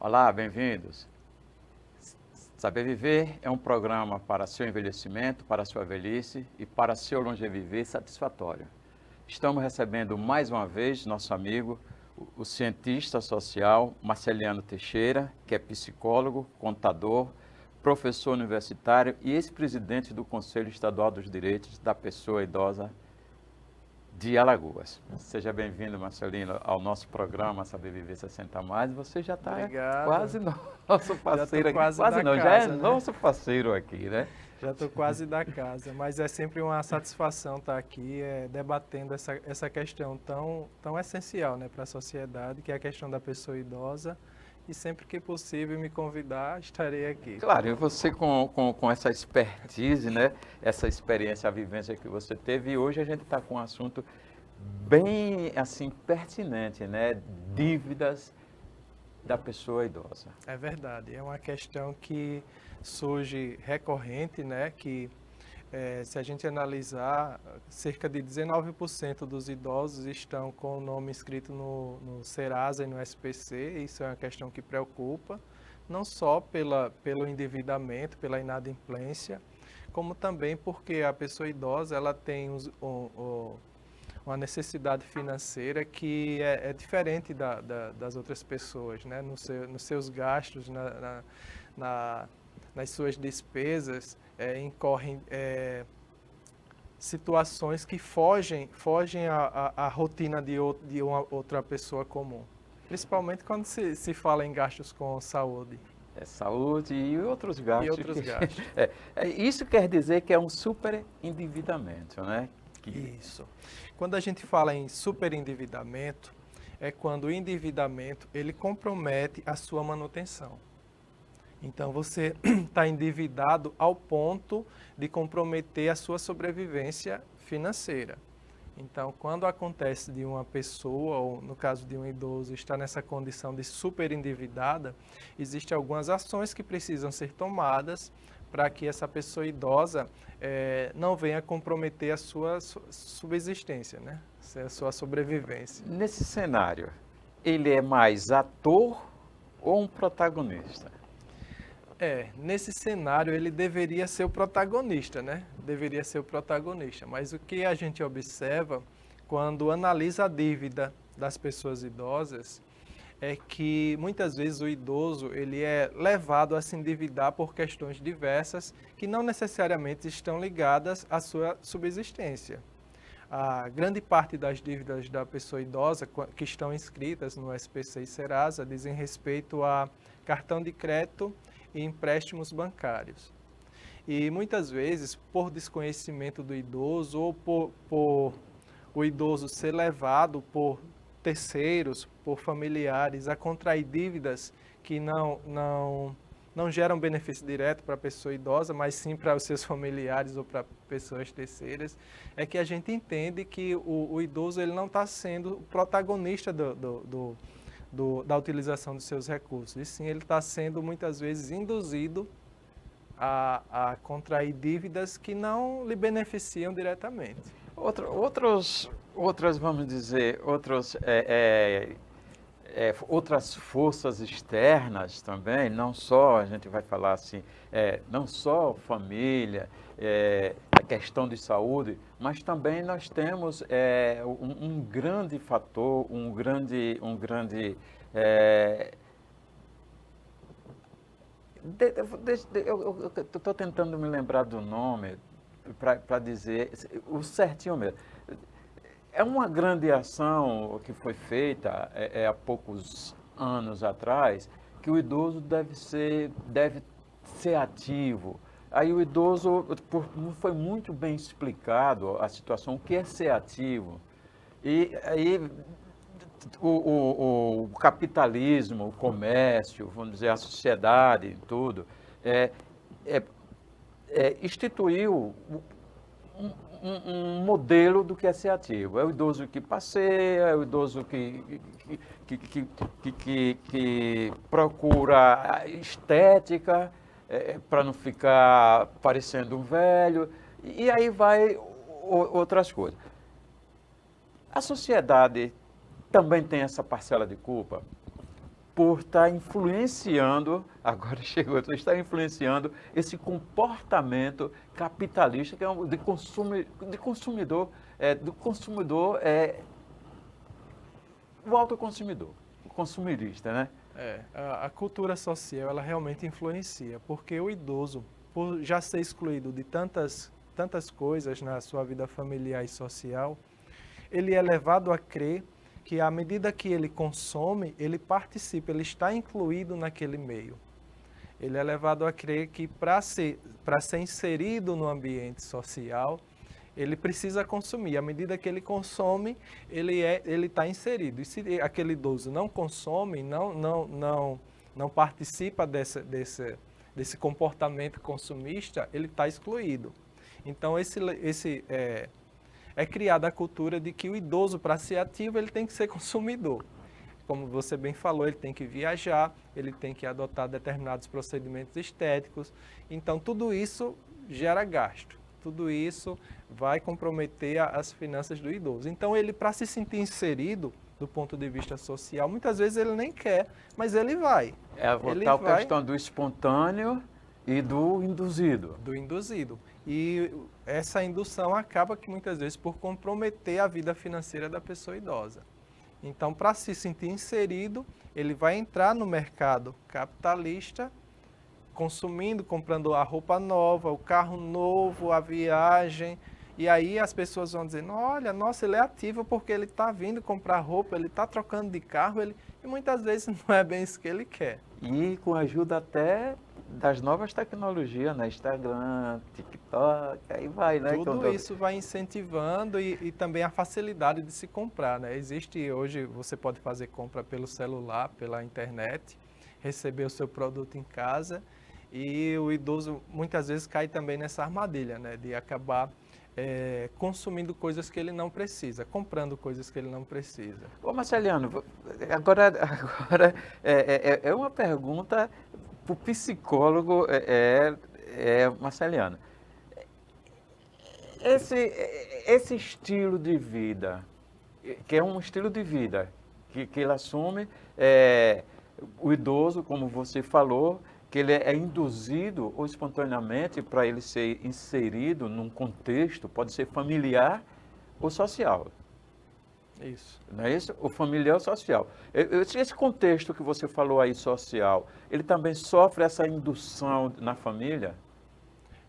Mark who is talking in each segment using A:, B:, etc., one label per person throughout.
A: Olá, bem-vindos. Saber Viver é um programa para seu envelhecimento, para sua velhice e para seu longeviver satisfatório. Estamos recebendo mais uma vez nosso amigo, o cientista social Marceliano Teixeira, que é psicólogo, contador, professor universitário e ex-presidente do Conselho Estadual dos Direitos da Pessoa Idosa de Alagoas. Seja bem-vindo, Marcelino, ao nosso programa Saber Viver 60 Mais. Você já está quase nosso parceiro aqui. Quase não, já é nosso parceiro aqui, né?
B: Já estou quase da casa, mas é sempre uma satisfação estar aqui debatendo essa questão tão essencial, né, para a sociedade, que é a questão da pessoa idosa. E sempre que possível me convidar, estarei aqui.
A: Claro, e você com essa expertise, né? Essa experiência, a vivência que você teve, e hoje a gente está com um assunto bem, assim, pertinente, né? Dívidas da pessoa idosa.
B: É verdade, é uma questão que surge recorrente, né? Que se a gente analisar, cerca de 19% dos idosos estão com o nome inscrito no Serasa e no SPC. Isso é uma questão que preocupa, não só pelo endividamento, pela inadimplência, como também porque a pessoa idosa ela tem uma necessidade financeira que é diferente das outras pessoas, né? Nos seus gastos, nas suas despesas, incorrem situações que fogem à rotina de uma outra pessoa comum. Principalmente quando se fala em gastos com saúde.
A: Saúde e outros gastos.
B: E outros gastos.
A: Isso quer dizer que é um super endividamento, né?
B: Isso. Quando a gente fala em superendividamento, é quando o endividamento ele compromete a sua manutenção. Então você está endividado ao ponto de comprometer a sua sobrevivência financeira. Então, quando acontece de uma pessoa, ou no caso de um idoso, estar nessa condição de superendividada, existem algumas ações que precisam ser tomadas para que essa pessoa idosa não venha comprometer a sua subsistência, né? A sua sobrevivência.
A: Nesse cenário, ele é mais ator ou um protagonista?
B: Nesse cenário ele deveria ser o protagonista, né? Deveria ser o protagonista. Mas o que a gente observa quando analisa a dívida das pessoas idosas é que muitas vezes o idoso ele é levado a se endividar por questões diversas que não necessariamente estão ligadas à sua subsistência. A grande parte das dívidas da pessoa idosa que estão inscritas no SPC e Serasa dizem respeito a cartão de crédito e empréstimos bancários. E muitas vezes, por desconhecimento do idoso ou por o idoso ser levado por terceiros, por familiares, a contrair dívidas que não geram benefício direto para a pessoa idosa, mas sim para os seus familiares ou para pessoas terceiras, é que a gente entende que o idoso ele não está sendo o protagonista da utilização dos seus recursos. E sim, ele está sendo muitas vezes induzido a contrair dívidas que não lhe beneficiam diretamente.
A: Vamos dizer, outras forças externas também, não só, a gente vai falar assim, não só família, a questão de saúde, mas também nós temos um grande fator, eu estou tentando me lembrar do nome para dizer o certinho mesmo. É uma grande ação que foi feita há poucos anos atrás, que o idoso deve ser ativo. Aí o idoso, foi muito bem explicado a situação, o que é ser ativo. E aí o capitalismo, o comércio, vamos dizer, a sociedade, tudo, instituiu um modelo do que é ser ativo. É o idoso que passeia, é o idoso que procura estética para não ficar parecendo um velho, e aí vai outras coisas. A sociedade também tem essa parcela de culpa. por estar influenciando, agora chegou, está influenciando esse comportamento capitalista que é do consumidor o autoconsumidor, o consumirista, né?
B: A cultura social, ela realmente influencia, porque o idoso, por já ser excluído de tantas coisas na sua vida familiar e social, ele é levado a crer que à medida que ele consome, ele participa, ele está incluído naquele meio. Ele é levado a crer que para ser inserido no ambiente social, ele precisa consumir. À medida que ele consome, ele está inserido. E se aquele idoso não consome, não participa desse comportamento consumista, ele está excluído. Então, é criada a cultura de que o idoso, para ser ativo, ele tem que ser consumidor. Como você bem falou, ele tem que viajar, ele tem que adotar determinados procedimentos estéticos. Então, tudo isso gera gasto. Tudo isso vai comprometer as finanças do idoso. Então, ele, para se sentir inserido do ponto de vista social, muitas vezes ele nem quer, mas ele vai.
A: É a tal questão do espontâneo e do induzido.
B: Do induzido. E essa indução acaba que muitas vezes por comprometer a vida financeira da pessoa idosa. Então, para se sentir inserido, ele vai entrar no mercado capitalista, consumindo, comprando a roupa nova, o carro novo, a viagem. E aí as pessoas vão dizer, olha, nossa, ele é ativo porque ele está vindo comprar roupa, ele está trocando de carro, e muitas vezes não é bem isso que ele quer.
A: E com a ajuda até das novas tecnologias, né? Instagram, TikTok, aí vai, né?
B: Tudo isso vai incentivando e também a facilidade de se comprar, né? Existe hoje, você pode fazer compra pelo celular, pela internet, receber o seu produto em casa, e o idoso muitas vezes cai também nessa armadilha, né? De acabar consumindo coisas que ele não precisa, comprando coisas que ele não precisa.
A: Ô Marceliano, agora é uma pergunta para o psicólogo Marceliano. Esse estilo de vida, que é um estilo de vida que ele assume, o idoso, como você falou, que ele é induzido ou espontaneamente para ele ser inserido num contexto, pode ser familiar ou social.
B: Isso.
A: Não é isso? O familiar ou social. Esse contexto que você falou aí, social, ele também sofre essa indução na família?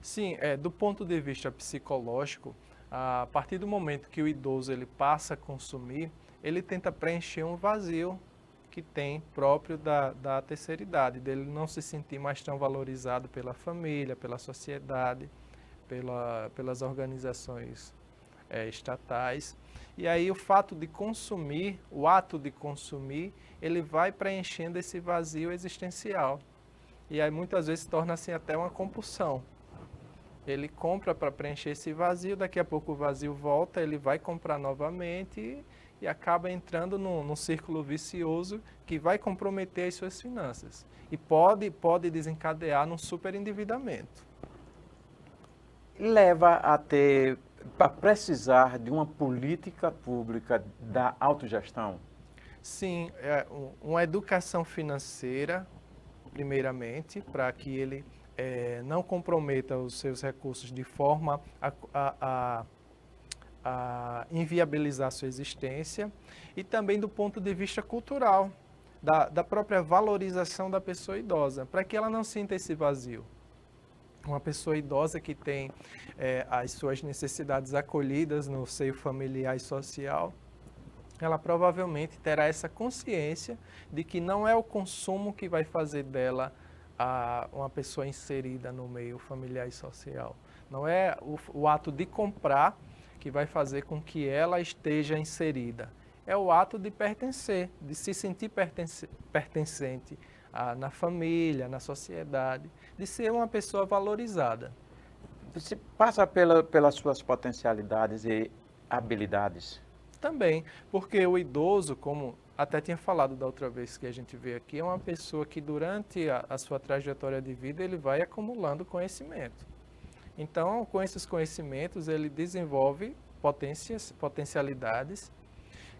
B: Sim, do ponto de vista psicológico, a partir do momento que o idoso ele passa a consumir, ele tenta preencher um vazio que tem próprio da terceira idade, dele não se sentir mais tão valorizado pela família, pela sociedade, pelas organizações estatais. E aí o fato de consumir, o ato de consumir, ele vai preenchendo esse vazio existencial. E aí muitas vezes torna-se até uma compulsão. Ele compra para preencher esse vazio, daqui a pouco o vazio volta, ele vai comprar novamente e acaba entrando num círculo vicioso que vai comprometer as suas finanças. E pode desencadear num superendividamento.
A: Leva a precisar de uma política pública da autogestão?
B: Sim, uma educação financeira, primeiramente, para que ele não comprometa os seus recursos de forma a inviabilizar sua existência, e também do ponto de vista cultural, da própria valorização da pessoa idosa, para que ela não sinta esse vazio. Uma pessoa idosa que tem as suas necessidades acolhidas no seio familiar e social, ela provavelmente terá essa consciência de que não é o consumo que vai fazer dela uma pessoa inserida no meio familiar e social. Não é o ato de comprar que vai fazer com que ela esteja inserida. É o ato de pertencer, de se sentir pertencente na família, na sociedade, de ser uma pessoa valorizada.
A: Você passa pelas suas potencialidades e habilidades?
B: Também, porque o idoso, como até tinha falado da outra vez que a gente veio aqui, é uma pessoa que durante a sua trajetória de vida ele vai acumulando conhecimento. Então, com esses conhecimentos, ele desenvolve potencialidades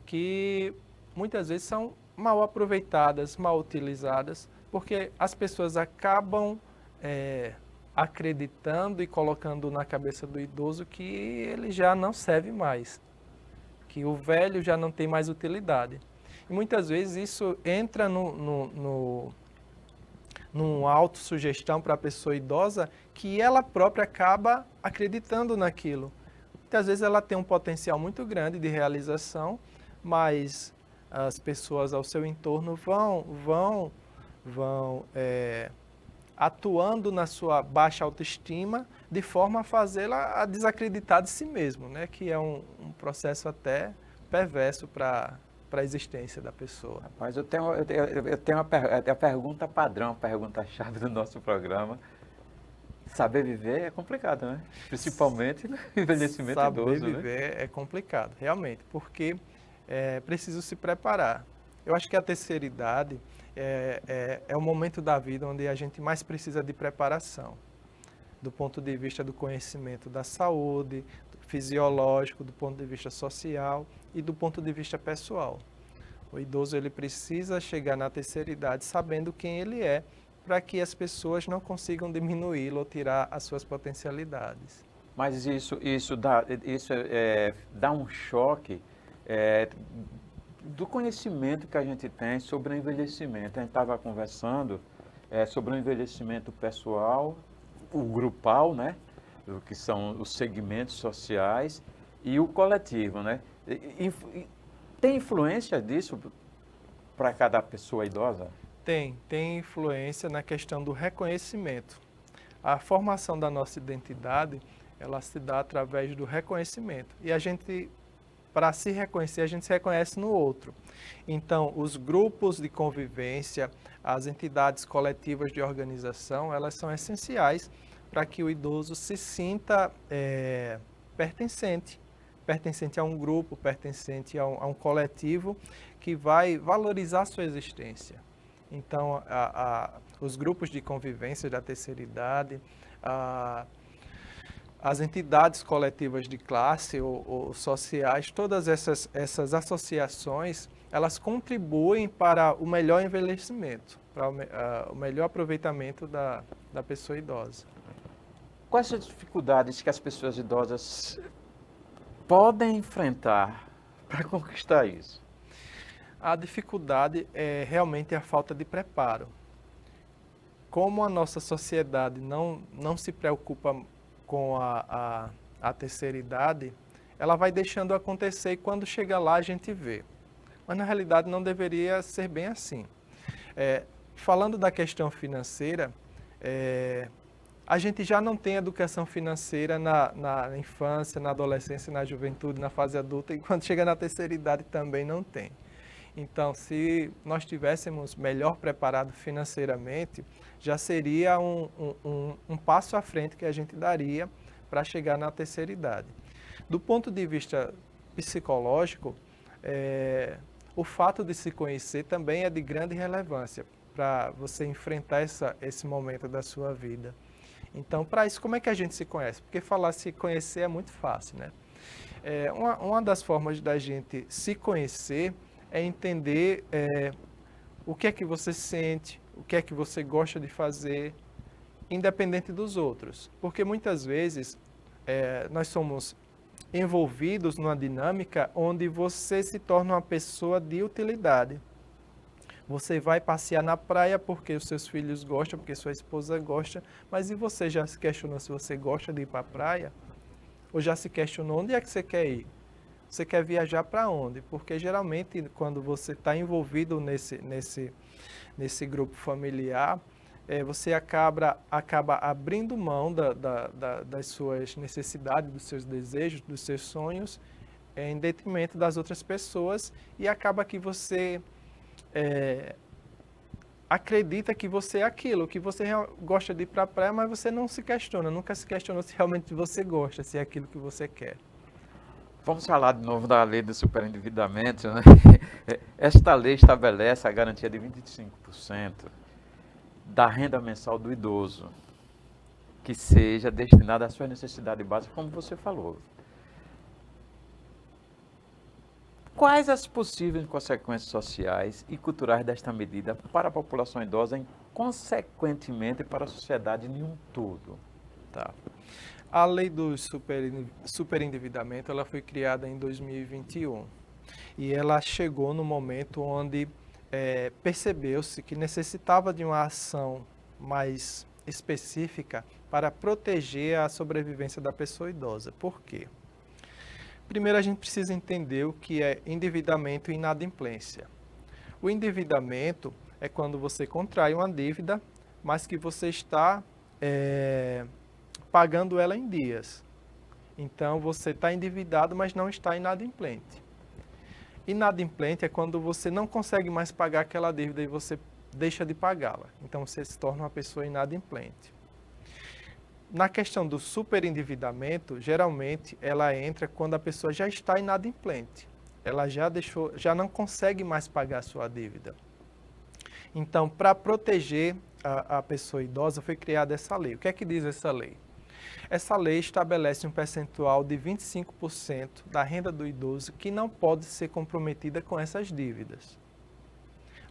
B: que muitas vezes são mal aproveitadas, mal utilizadas, porque as pessoas acabam acreditando e colocando na cabeça do idoso que ele já não serve mais, que o velho já não tem mais utilidade. E muitas vezes isso entra numa autossugestão para a pessoa idosa que ela própria acaba acreditando naquilo. Muitas vezes ela tem um potencial muito grande de realização, mas as pessoas ao seu entorno vão atuando na sua baixa autoestima de forma a fazê-la a desacreditar de si mesmo, né? Que é um processo até perverso para a existência da pessoa.
A: Rapaz, eu tenho a pergunta padrão, a pergunta-chave do nosso programa. Saber viver é complicado, né? Principalmente no envelhecimento idoso,
B: Saber viver é complicado, realmente, porque é preciso se preparar. Eu acho que a terceira idade é o momento da vida onde a gente mais precisa de preparação, do ponto de vista do conhecimento da saúde, fisiológico, do ponto de vista social e do ponto de vista pessoal. O idoso ele precisa chegar na terceira idade sabendo quem ele é, para que as pessoas não consigam diminuí-lo ou tirar as suas potencialidades.
A: Mas isso dá um choque do conhecimento que a gente tem sobre o envelhecimento. A gente estava conversando sobre o envelhecimento pessoal, o grupal, né? O que são os segmentos sociais e o coletivo, né? Tem influência disso para cada pessoa idosa?
B: Tem influência na questão do reconhecimento. A formação da nossa identidade, ela se dá através do reconhecimento. E a gente, para se reconhecer, a gente se reconhece no outro. Então, os grupos de convivência, as entidades coletivas de organização, elas são essenciais para que o idoso se sinta pertencente a um grupo, pertencente a um coletivo que vai valorizar a sua existência. Então, os grupos de convivência da terceira idade, as entidades coletivas de classe ou sociais, todas essas associações, elas contribuem para o melhor envelhecimento, para o melhor aproveitamento da pessoa idosa.
A: Quais as dificuldades que as pessoas idosas podem enfrentar para conquistar isso?
B: A dificuldade é realmente a falta de preparo. Como a nossa sociedade não se preocupa com a terceira idade, ela vai deixando acontecer e quando chega lá a gente vê. Mas na realidade não deveria ser bem assim. Falando da questão financeira, a gente já não tem educação financeira na infância, na adolescência, na juventude, na fase adulta, e quando chega na terceira idade também não tem. Então, se nós tivéssemos melhor preparado financeiramente, já seria um passo à frente que a gente daria para chegar na terceira idade. Do ponto de vista psicológico, o fato de se conhecer também é de grande relevância para você enfrentar esse momento da sua vida. Então, para isso, como é que a gente se conhece? Porque falar se conhecer é muito fácil, né? Uma das formas da gente se conhecer é entender o que é que você sente, o que é que você gosta de fazer, independente dos outros. Porque muitas vezes nós somos envolvidos numa dinâmica onde você se torna uma pessoa de utilidade. Você vai passear na praia porque os seus filhos gostam, porque sua esposa gosta, mas e você já se questionou se você gosta de ir para a praia? Ou já se questionou onde é que você quer ir? Você quer viajar para onde? Porque geralmente quando você está envolvido nesse grupo familiar, você acaba abrindo mão das suas necessidades, dos seus desejos, dos seus sonhos, em detrimento das outras pessoas e acaba que você acredita que você é aquilo, que você gosta de ir para a praia, mas você não se questiona, nunca se questionou se realmente você gosta, se é aquilo que você quer.
A: Vamos falar de novo da lei do superendividamento, né? Esta lei estabelece a garantia de 25% da renda mensal do idoso, que seja destinada à sua necessidade básica, como você falou. quais as possíveis consequências sociais e culturais desta medida para a população idosa e, consequentemente, para a sociedade em um todo?
B: Tá. A lei do superendividamento, ela foi criada em 2021 e ela chegou no momento onde percebeu-se que necessitava de uma ação mais específica para proteger a sobrevivência da pessoa idosa. Por quê? Primeiro, a gente precisa entender o que é endividamento e inadimplência. O endividamento é quando você contrai uma dívida, mas que você está pagando ela em dias. Então, você está endividado, mas não está inadimplente. Inadimplente é quando você não consegue mais pagar aquela dívida e você deixa de pagá-la. Então, você se torna uma pessoa inadimplente. Na questão do superendividamento, geralmente ela entra quando a pessoa já está inadimplente. Ela já não consegue mais pagar a sua dívida. Então, para proteger a pessoa idosa, foi criada essa lei. O que é que diz essa lei? Essa lei estabelece um percentual de 25% da renda do idoso que não pode ser comprometida com essas dívidas.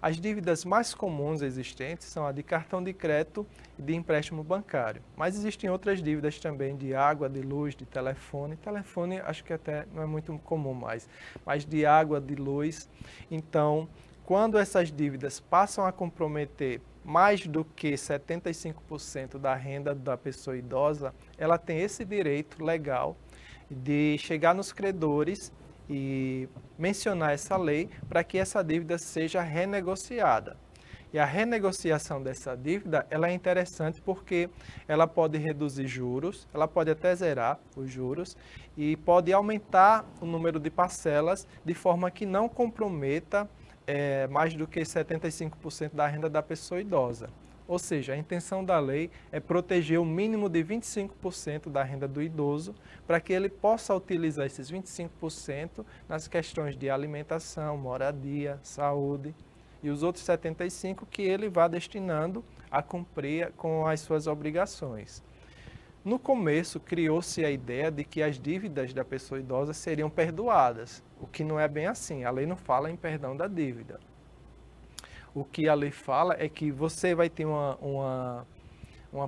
B: As dívidas mais comuns existentes são a de cartão de crédito e de empréstimo bancário. Mas existem outras dívidas também de água, de luz, de telefone. Telefone acho que até não é muito comum mais, mas de água, de luz. Então, quando essas dívidas passam a comprometer mais do que 75% da renda da pessoa idosa, ela tem esse direito legal de chegar nos credores e mencionar essa lei para que essa dívida seja renegociada. E a renegociação dessa dívida, ela é interessante porque ela pode reduzir juros, ela pode até zerar os juros e pode aumentar o número de parcelas de forma que não comprometa mais do que 75% da renda da pessoa idosa. Ou seja, a intenção da lei é proteger o mínimo de 25% da renda do idoso para que ele possa utilizar esses 25% nas questões de alimentação, moradia, saúde e os outros 75% que ele vá destinando a cumprir com as suas obrigações. No começo, criou-se a ideia de que as dívidas da pessoa idosa seriam perdoadas, o que não é bem assim. A lei não fala em perdão da dívida. O que a lei fala é que você vai ter uma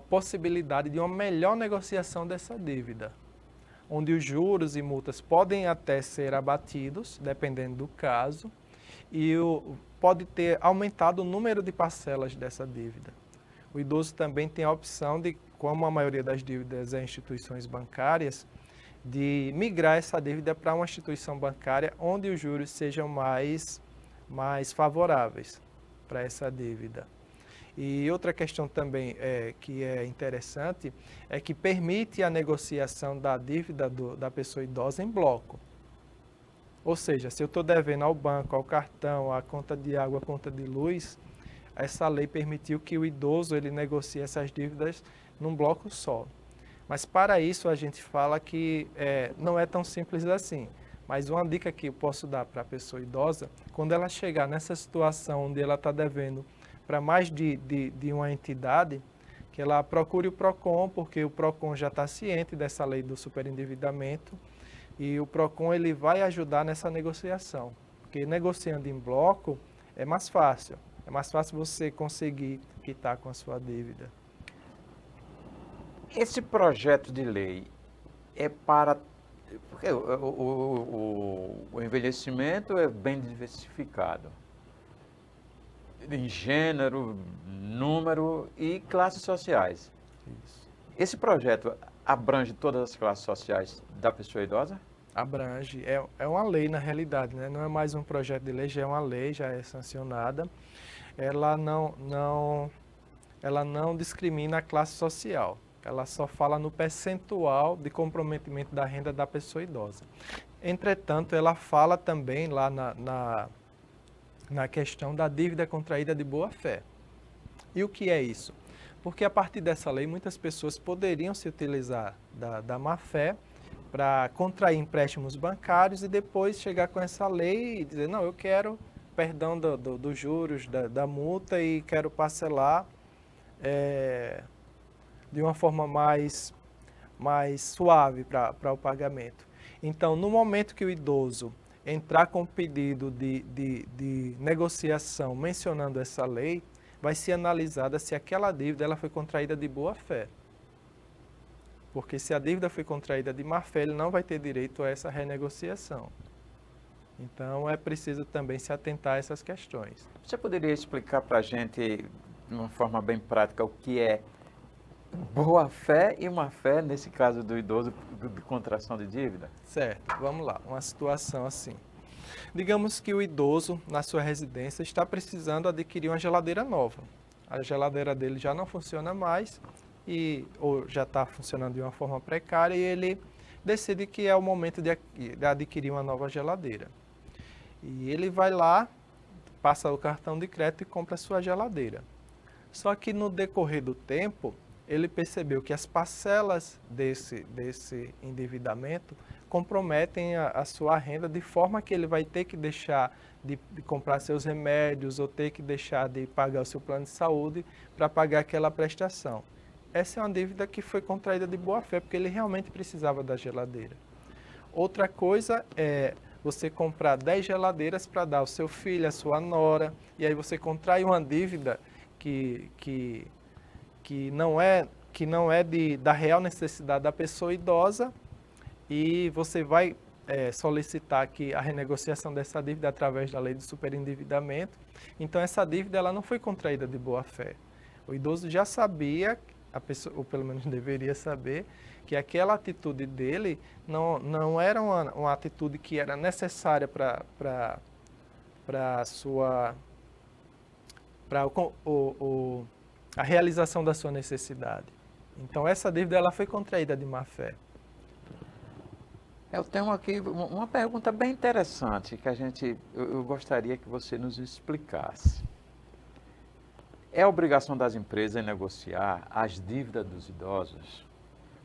B: possibilidade de uma melhor negociação dessa dívida, onde os juros e multas podem até ser abatidos, dependendo do caso, e pode ter aumentado o número de parcelas dessa dívida. O idoso também tem a opção de, como a maioria das dívidas é instituições bancárias, de migrar essa dívida para uma instituição bancária onde os juros sejam mais favoráveis para essa dívida. E outra questão também que é interessante é que permite a negociação da dívida da pessoa idosa em bloco. Ou seja, se eu estou devendo ao banco, ao cartão, à conta de água, à conta de luz, essa lei permitiu que o idoso ele negocie essas dívidas num bloco só. Mas para isso a gente fala que não é tão simples assim. Mas uma dica que eu posso dar para a pessoa idosa, quando ela chegar nessa situação onde ela está devendo para mais de uma entidade, que ela procure o PROCON, porque o PROCON já está ciente dessa lei do superendividamento e o PROCON ele vai ajudar nessa negociação. Porque negociando em bloco é mais fácil você conseguir quitar com a sua dívida.
A: Esse projeto de lei é para... Porque o envelhecimento é bem diversificado em gênero, número e classes sociais.
B: Isso.
A: Esse projeto abrange todas as classes sociais da pessoa idosa?
B: Abrange. É uma lei na realidade, né? Não é mais um projeto de lei, já é uma lei, já é sancionada. Ela não discrimina a classe social. Ela só fala no percentual de comprometimento da renda da pessoa idosa. Entretanto, ela fala também lá na questão da dívida contraída de boa-fé. E o que é isso? Porque a partir dessa lei, muitas pessoas poderiam se utilizar da má-fé para contrair empréstimos bancários e depois chegar com essa lei e dizer, não, eu quero perdão dos juros, da multa e quero parcelar de uma forma mais suave para o pagamento. Então, no momento que o idoso entrar com pedido de negociação mencionando essa lei, vai ser analisada se aquela dívida ela foi contraída de boa fé. Porque se a dívida foi contraída de má fé, ele não vai ter direito a essa renegociação. Então, é preciso também se atentar a essas questões.
A: Você poderia explicar para a gente, de uma forma bem prática, o que é boa fé e má fé, nesse caso do idoso de contração de dívida?
B: Certo, vamos lá, uma situação assim. Digamos que o idoso, na sua residência, está precisando adquirir uma geladeira nova. A geladeira dele já não funciona mais, ou já está funcionando de uma forma precária, e ele decide que é o momento de adquirir uma nova geladeira. E ele vai lá, passa o cartão de crédito e compra a sua geladeira. Só que no decorrer do tempo, ele percebeu que as parcelas desse endividamento comprometem a sua renda, de forma que ele vai ter que deixar de comprar seus remédios ou ter que deixar de pagar o seu plano de saúde para pagar aquela prestação. Essa é uma dívida que foi contraída de boa fé, porque ele realmente precisava da geladeira. Outra coisa é você comprar 10 geladeiras para dar ao seu filho, à sua nora, e aí você contrai uma dívida que não é da real necessidade da pessoa idosa, e você vai solicitar aqui a renegociação dessa dívida através da lei do superendividamento. Então, essa dívida ela não foi contraída de boa fé. O idoso já sabia, ou pelo menos deveria saber, que aquela atitude dele não era uma atitude que era necessária para a realização da sua necessidade. Então, essa dívida ela foi contraída de má fé.
A: Eu tenho aqui uma pergunta bem interessante que eu gostaria que você nos explicasse. É obrigação das empresas negociar as dívidas dos idosos,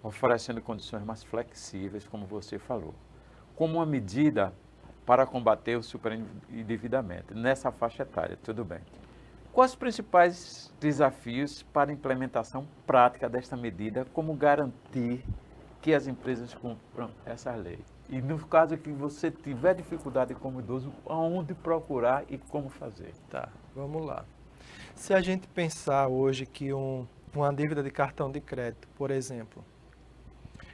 A: oferecendo condições mais flexíveis, como você falou, como uma medida para combater o superendividamento nessa faixa etária, tudo bem. Quais os principais desafios para a implementação prática desta medida, como garantir que as empresas cumpram essa lei? E no caso que você tiver dificuldade como idoso, aonde procurar e como fazer?
B: Tá, vamos lá. Se a gente pensar hoje que uma dívida de cartão de crédito, por exemplo,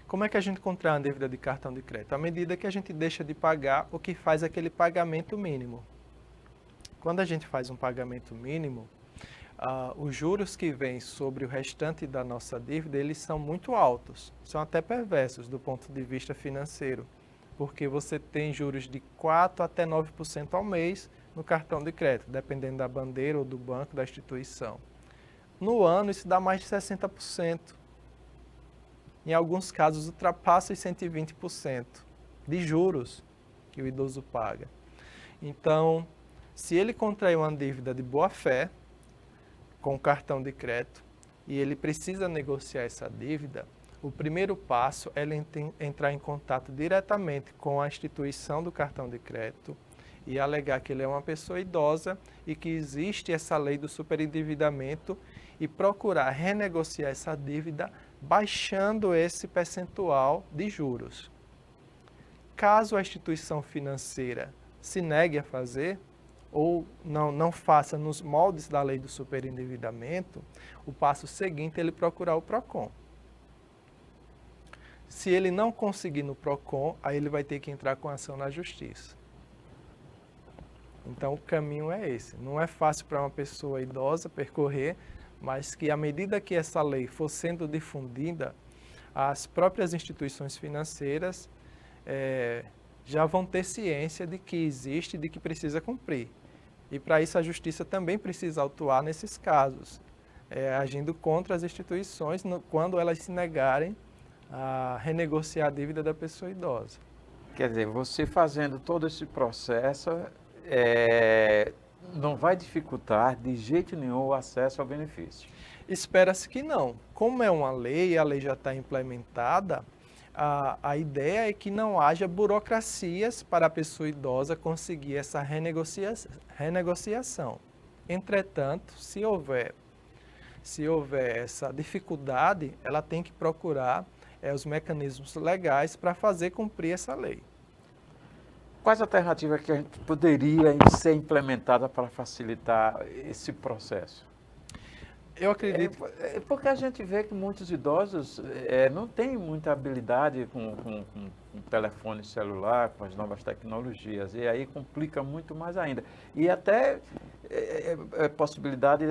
B: como é que a gente contrai uma dívida de cartão de crédito? À medida que a gente deixa de pagar o que faz aquele pagamento mínimo. Quando a gente faz um pagamento mínimo, os juros que vêm sobre o restante da nossa dívida, eles são muito altos, são até perversos do ponto de vista financeiro, porque você tem juros de 4% até 9% ao mês no cartão de crédito, dependendo da bandeira ou do banco, da instituição. No ano, isso dá mais de 60%. Em alguns casos, ultrapassa os 120% de juros que o idoso paga. Então, se ele contrair uma dívida de boa fé com o cartão de crédito e ele precisa negociar essa dívida, o primeiro passo é ele entrar em contato diretamente com a instituição do cartão de crédito e alegar que ele é uma pessoa idosa e que existe essa lei do superendividamento e procurar renegociar essa dívida baixando esse percentual de juros. Caso a instituição financeira se negue a fazer, ou não faça nos moldes da lei do superendividamento, o passo seguinte é ele procurar o PROCON. Se ele não conseguir no PROCON, aí ele vai ter que entrar com ação na justiça. Então, o caminho é esse. Não é fácil para uma pessoa idosa percorrer, mas que à medida que essa lei for sendo difundida, as próprias instituições financeiras já vão ter ciência de que existe e de que precisa cumprir. E para isso a justiça também precisa atuar nesses casos, agindo contra as instituições quando elas se negarem a renegociar a dívida da pessoa idosa.
A: Quer dizer, você fazendo todo esse processo não vai dificultar de jeito nenhum o acesso ao benefício.
B: Espera-se que não. Como é uma lei, a lei já está implementada, a ideia é que não haja burocracias para a pessoa idosa conseguir essa renegociação. Entretanto, se houver essa dificuldade, ela tem que procurar os mecanismos legais para fazer cumprir essa lei.
A: Quais alternativas que a gente poderia ser implementada para facilitar esse processo?
B: Eu acredito.
A: Porque a gente vê que muitos idosos não têm muita habilidade com telefone celular, com as novas tecnologias, e aí complica muito mais ainda. E até possibilidade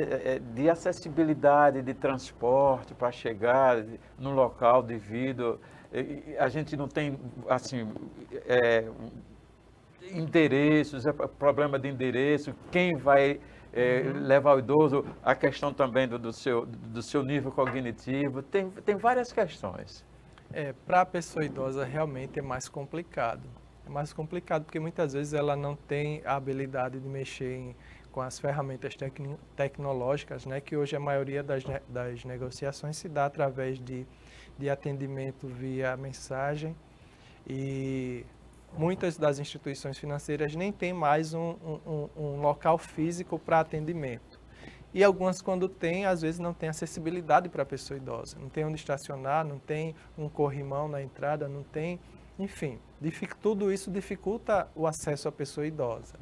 A: de acessibilidade de transporte para chegar no local devido. A gente não tem, assim, endereços, problema de endereço, quem vai levar o idoso, a questão também do seu nível cognitivo, tem várias questões.
B: Para a pessoa idosa realmente é mais complicado. É mais complicado porque muitas vezes ela não tem a habilidade de mexer com as ferramentas tecnológicas, né, que hoje a maioria das negociações se dá através de atendimento via mensagem, e muitas das instituições financeiras nem têm mais um local físico para atendimento. E algumas, quando tem, às vezes não tem acessibilidade para a pessoa idosa. Não tem onde estacionar, não tem um corrimão na entrada, não tem... Enfim, tudo isso dificulta o acesso à pessoa idosa.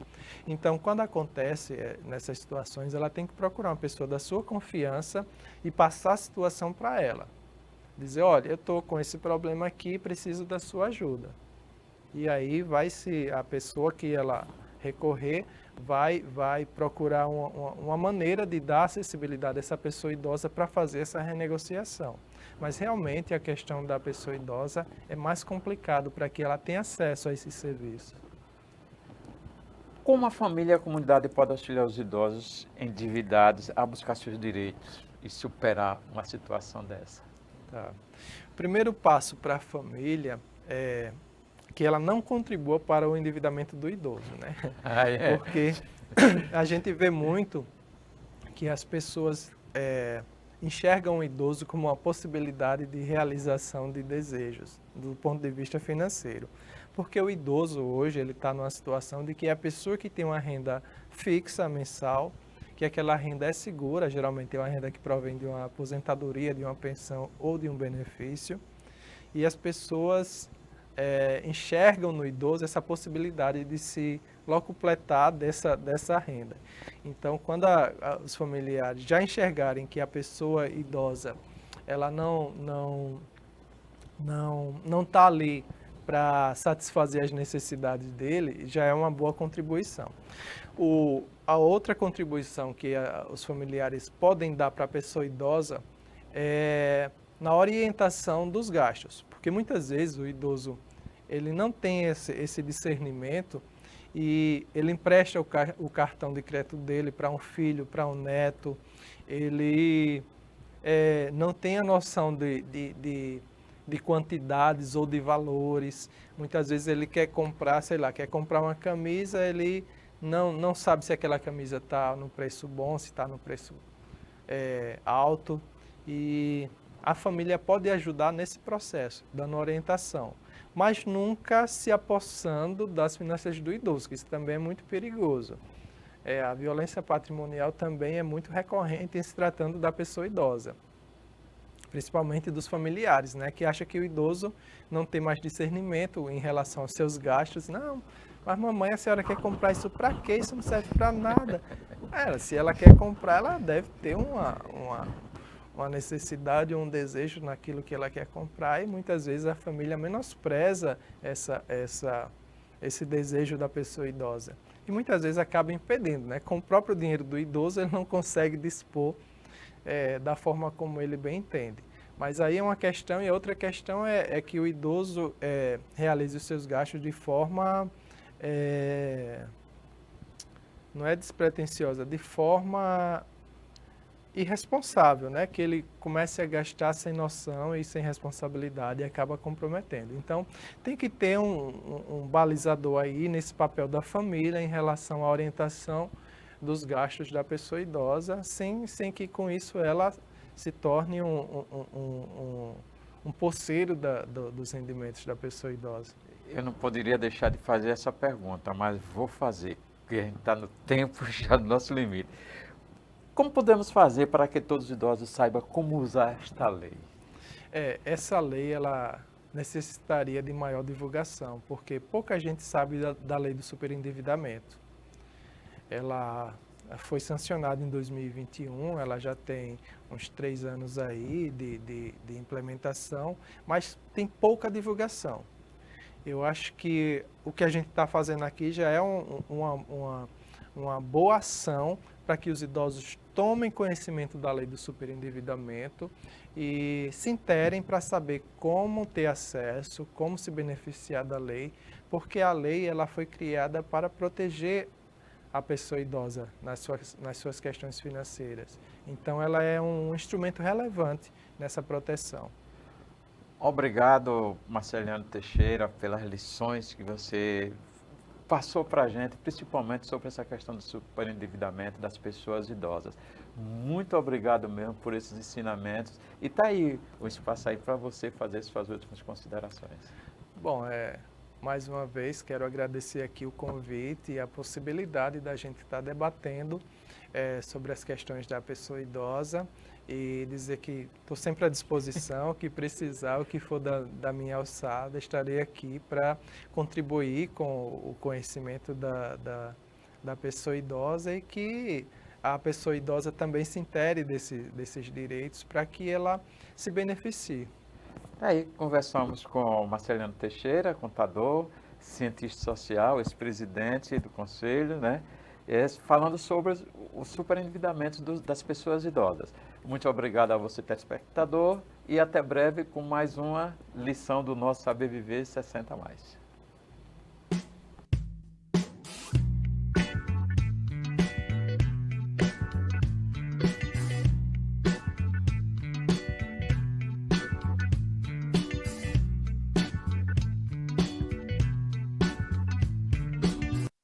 B: Então, quando acontece nessas situações, ela tem que procurar uma pessoa da sua confiança e passar a situação para ela. Dizer, olha, eu estou com esse problema aqui, preciso da sua ajuda. E aí a pessoa que ela recorrer vai procurar uma maneira de dar acessibilidade a essa pessoa idosa para fazer essa renegociação. Mas realmente a questão da pessoa idosa é mais complicado para que ela tenha acesso a esse serviço.
A: Como a família e a comunidade podem auxiliar os idosos endividados a buscar seus direitos e superar uma situação dessa?
B: Tá. O primeiro passo para a família é que ela não contribua para o endividamento do idoso, né? Porque a gente vê muito que as pessoas enxergam o idoso como uma possibilidade de realização de desejos, do ponto de vista financeiro. Porque o idoso hoje ele está numa situação de que é a pessoa que tem uma renda fixa mensal, que aquela renda é segura, geralmente é uma renda que provém de uma aposentadoria, de uma pensão ou de um benefício, e as pessoas enxergam no idoso essa possibilidade de se locupletar dessa renda. Então, quando os familiares já enxergarem que a pessoa idosa ela não está ali para satisfazer as necessidades dele, já é uma boa contribuição. A outra contribuição que os familiares podem dar para a pessoa idosa é na orientação dos gastos, porque muitas vezes o idoso ele não tem esse discernimento e ele empresta o cartão de crédito dele para um filho, para um neto, ele não tem a noção de quantidades ou de valores. Muitas vezes ele quer comprar, quer comprar uma camisa, ele não sabe se aquela camisa está no preço bom, se está no preço alto, e a família pode ajudar nesse processo, dando orientação, mas nunca se apossando das finanças do idoso, que isso também é muito perigoso. A violência patrimonial também é muito recorrente em se tratando da pessoa idosa, principalmente dos familiares, né, que acham que o idoso não tem mais discernimento em relação aos seus gastos. Não, mas mamãe, a senhora quer comprar isso para quê? Isso não serve para nada. Se ela quer comprar, ela deve ter uma necessidade, um desejo naquilo que ela quer comprar, e muitas vezes a família menospreza esse desejo da pessoa idosa. E muitas vezes acaba impedindo, né? Com o próprio dinheiro do idoso, ele não consegue dispor da forma como ele bem entende. Mas aí é uma questão, e a outra questão é que o idoso realize os seus gastos de forma, não é despretensiosa, de forma irresponsável, né? Que ele comece a gastar sem noção e sem responsabilidade e acaba comprometendo. Então, tem que ter um balizador aí nesse papel da família em relação à orientação dos gastos da pessoa idosa, sem que com isso ela se torne um posseiro dos rendimentos da pessoa idosa.
A: Eu não poderia deixar de fazer essa pergunta, mas vou fazer, porque a gente está no tempo já do nosso limite. Como podemos fazer para que todos os idosos saibam como usar esta lei?
B: Essa lei, ela necessitaria de maior divulgação, porque pouca gente sabe da lei do superendividamento. Ela foi sancionada em 2021, ela já tem uns 3 anos aí de implementação, mas tem pouca divulgação. Eu acho que o que a gente está fazendo aqui já é uma boa ação para que os idosos tomem conhecimento da lei do superendividamento e se interem para saber como ter acesso, como se beneficiar da lei, porque a lei ela foi criada para proteger a pessoa idosa nas suas questões financeiras. Então, ela é um instrumento relevante nessa proteção.
A: Obrigado, Marceliano Teixeira, pelas lições que você passou para a gente, principalmente sobre essa questão do superendividamento das pessoas idosas. Muito obrigado mesmo por esses ensinamentos. E está aí o espaço aí para você fazer suas últimas considerações.
B: Bom, mais uma vez quero agradecer aqui o convite e a possibilidade da gente estar debatendo sobre as questões da pessoa idosa e dizer que estou sempre à disposição, que precisar, o que for da minha alçada, estarei aqui para contribuir com o conhecimento da pessoa idosa e que a pessoa idosa também se intere desses direitos para que ela se beneficie.
A: Aí conversamos com Marceliano Teixeira, contador, cientista social, ex-presidente do conselho, né? Falando sobre o superendividamento das pessoas idosas. Muito obrigado a você, telespectador, e até breve com mais uma lição do nosso Saber Viver 60+.